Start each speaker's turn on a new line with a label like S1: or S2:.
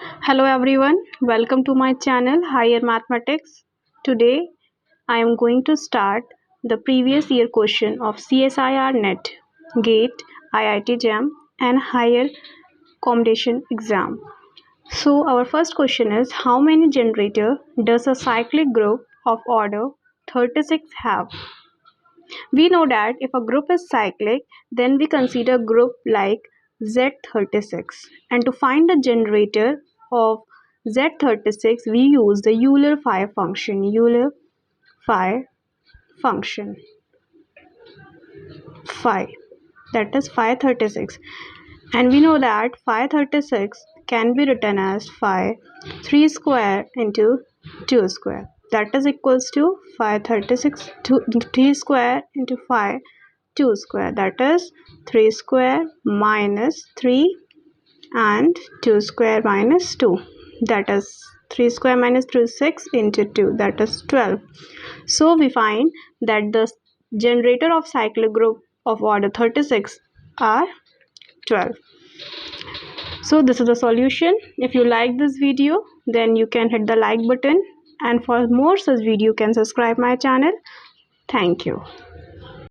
S1: Hello everyone, welcome to my channel Higher Mathematics. Today I am going to start the previous year question of CSIR NET, GATE, IIT JAM and Higher Accommodation Exam. So our first question is, how many generator does a cyclic group of order 36 have? We know that if a group is cyclic, then we consider group like Z36, and to find the generator of Z36 we use the Euler-Phi function phi, that is phi 36, and we know that phi 36 can be written as phi 3 square into 2 square, that is equals to phi 36 to 3 square into phi 2 square, that is 3 square minus 3 and 2 square minus 2, that is 3 square minus 3 is 6 into 2, that is 12. So we find that the generator of cyclic group of order 36 are 12. So this is the solution. If you like this video, then you can hit the like button, and for more such video you can subscribe my channel. Thank you.